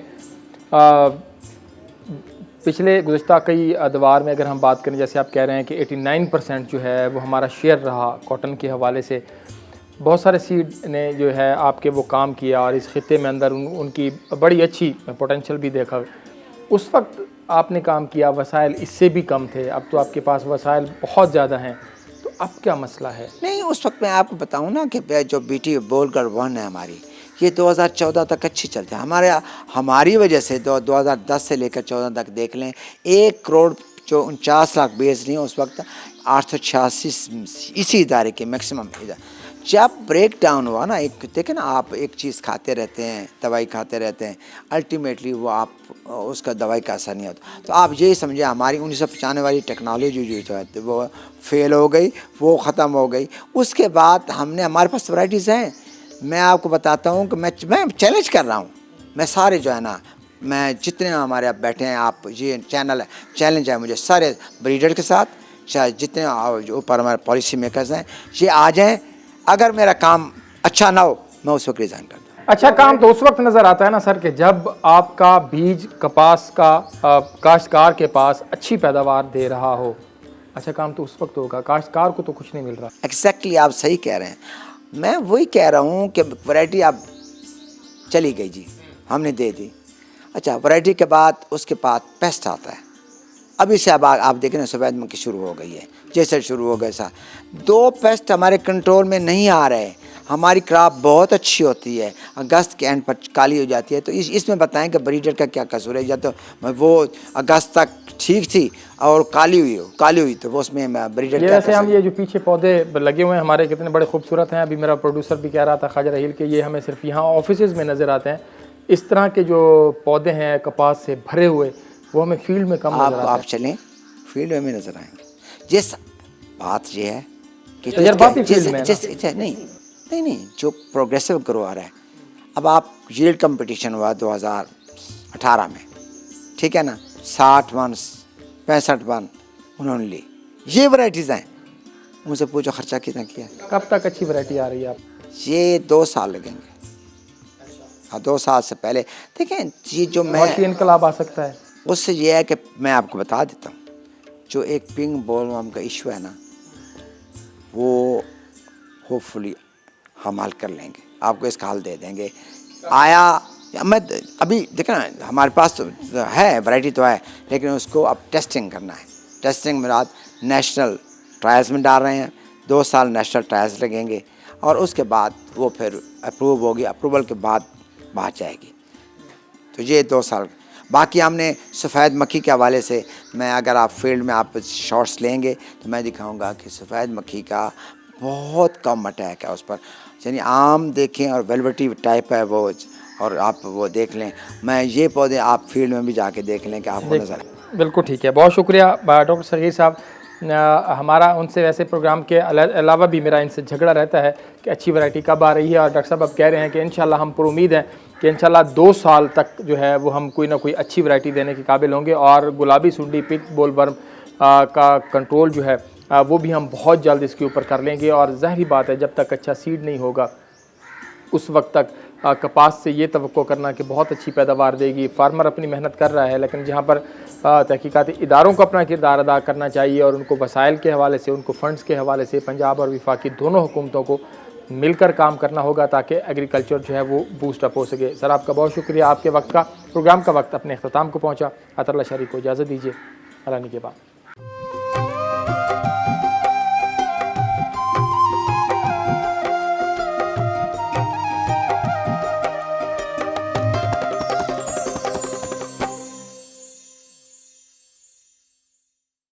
پچھلے گزشتہ کئی ادوار میں اگر ہم بات کریں, جیسے آپ کہہ رہے ہیں کہ 89% جو ہے وہ ہمارا شیئر رہا کاٹن کے حوالے سے, بہت سارے سیڈ نے جو ہے آپ کے وہ کام کیا, اور اس خطے میں اندر ان کی بڑی اچھی پوٹینشیل بھی دیکھا. اس وقت آپ نے کام کیا, وسائل اس سے بھی کم تھے, اب تو آپ کے پاس وسائل بہت زیادہ ہیں, تو اب کیا مسئلہ ہے؟ نہیں, اس وقت میں آپ کو بتاؤں نا کہ جو BT بولگر 1 ہے ہماری, یہ 2014 تک اچھی چلتے ہیں. ہماری وجہ سے 2010 سے لے کر 14 تک دیکھ لیں, 1 کروڑ جو 49 لاکھ بیس نہیں, اس وقت 886 اسی ادارے کے میکسیمم. جب بریک ڈاؤن ہوا نا, ایک دیکھیں نا, آپ ایک چیز کھاتے رہتے ہیں, دوائی کھاتے رہتے ہیں, الٹیمیٹلی وہ آپ اس کا دوائی کا اثر نہیں ہوتا. تو آپ یہی سمجھیں ہماری 1995 والی ٹیکنالوجی جو ہے وہ فیل ہو گئی, وہ ختم ہو گئی. اس کے بعد ہم نے, ہمارے پاس ورائٹیز ہیں. میں آپ کو بتاتا ہوں کہ میں چیلنج کر رہا ہوں. میں سارے جو ہے نا, میں جتنے ہمارے آپ بیٹھے ہیں, آپ یہ چینل ہے, چیلنج ہے مجھے سارے بریڈر کے ساتھ, چاہے جتنے اوپر ہمارے پالیسی میکرز ہیں, یہ آ جائیں. اگر میرا کام اچھا نہ ہو میں اس وقت ریزائن کر دوں. اچھا کام تو اس وقت نظر آتا ہے نا سر, کہ جب آپ کا بیج کپاس کا کاشتکار کے پاس اچھی پیداوار دے رہا ہو. اچھا کام تو اس وقت ہوگا, کاشتکار کو تو کچھ نہیں مل رہا. ایگزیکٹلی آپ صحیح کہہ رہے ہیں. میں وہی کہہ رہا ہوں کہ ورائٹی اب چلی گئی جی, ہم نے دے دی. اچھا ورائٹی کے بعد اس کے بعد پیسٹ آتا ہے. ابھی سے اب آپ دیکھیں نا, سفید مکھی شروع ہو گئی ہے, جیسے شروع ہو گئے سا. 2 پیسٹ ہمارے کنٹرول میں نہیں آ رہے. ہماری کراپ بہت اچھی ہوتی ہے, اگست کے اینڈ پر کالی ہو جاتی ہے. تو اس میں بتائیں کہ بریڈر کا کیا قصور ہے؟ یا تو وہ اگست تک ٹھیک تھی اور کالی ہوئی تو وہ اس میں بریڈر کیا جیسے ہم یہ جو پیچھے پودے لگے ہوئے ہیں ہمارے کتنے بڑے خوبصورت ہیں. ابھی میرا پروڈیوسر بھی کہہ رہا تھا خواجہ رحیل کہ یہ ہمیں صرف یہاں آفیسز میں نظر آتے ہیں. اس طرح کے جو پودے ہیں کپاس سے بھرے ہوئے, وہ ہمیں فیلڈ میں کم نظر آتے ہیں. آپ چلیں فیلڈ میں نظر آئیں گے. جس بات یہ ہے کہ تجرباتی فیلڈ میں نہیں جو پروگریسو گرو آ رہا ہے. اب آپ ییلڈ کمپٹیشن ہوا 2018 میں, ٹھیک ہے نا, 60 من 65 من انہوں نے لی. یہ ورائٹیز ہیں, ان سے پوچھو خرچہ کتنا کیا. کب تک اچھی ورائٹی آ رہی ہے آپ؟ یہ 2 سال لگیں گے. 2 سال سے پہلے دیکھیں یہ جو میں انقلاب آ سکتا ہے. اس سے یہ ہے کہ میں آپ کو بتا دیتا ہوں, جو ایک پنک بول ورم کا ایشو ہے نا, وہ ہوپ فلی ہم حل کر لیں گے. آپ کو اس کا حل دے دیں گے. آیا میں ابھی دیکھیں نا, ہمارے پاس تو ہے ورائٹی تو ہے, لیکن اس کو اب ٹیسٹنگ کرنا ہے. ٹیسٹنگ میں رات نیشنل ٹرائلز میں ڈال رہے ہیں. 2 سال نیشنل ٹرائلز لگیں گے, اور اس کے بعد وہ پھر اپروو ہوگی. اپروول کے بعد باہر جائے گی. تو یہ 2 سال. باقی ہم نے سفید مکھی کے حوالے سے, میں اگر آپ فیلڈ میں آپ شارٹس لیں گے تو میں دکھاؤں گا کہ سفید مکھی کا بہت کم اٹیک ہے اس پر. یعنی عام دیکھیں اور ویلویٹی ٹائپ ہے وہ, اور آپ وہ دیکھ لیں. میں یہ پودے آپ فیلڈ میں بھی جا کے دیکھ لیں کہ آپ کو نظر آئے. بالکل ٹھیک ہے, بہت شکریہ ڈاکٹر صغیر صاحب. ہمارا ان سے ویسے پروگرام کے علاوہ بھی میرا ان سے جھگڑا رہتا ہے کہ اچھی ورائٹی کب آ رہی ہے، اور ڈاکٹر صاحب اب کہہ رہے ہیں کہ انشاءاللہ ہم پر امید ہیں کہ انشاءاللہ 2 سال تک جو ہے وہ ہم کوئی نہ کوئی اچھی ورائٹی دینے کے قابل ہوں گے، اور گلابی سنڈی پک بول ورم کا کنٹرول جو ہے وہ بھی ہم بہت جلد اس کے اوپر کر لیں گے۔ اور ظاہری بات ہے جب تک اچھا سیڈ نہیں ہوگا اس وقت تک کپاس سے یہ توقع کرنا کہ بہت اچھی پیداوار دے گی، فارمر اپنی محنت کر رہا ہے، لیکن جہاں پر تحقیقاتی اداروں کو اپنا کردار ادا کرنا چاہیے اور ان کو وسائل کے حوالے سے، ان کو فنڈز کے حوالے سے پنجاب اور وفاقی دونوں حکومتوں کو مل کر کام کرنا ہوگا تاکہ ایگریکلچر جو ہے وہ بوسٹ اپ ہو سکے۔ سر آپ کا بہت شکریہ، آپ کے وقت کا، پروگرام کا وقت اپنے اختتام کو پہنچا۔ عطر اللہ شاعری کو اجازت دیجیے، اللہ نے کے بعد۔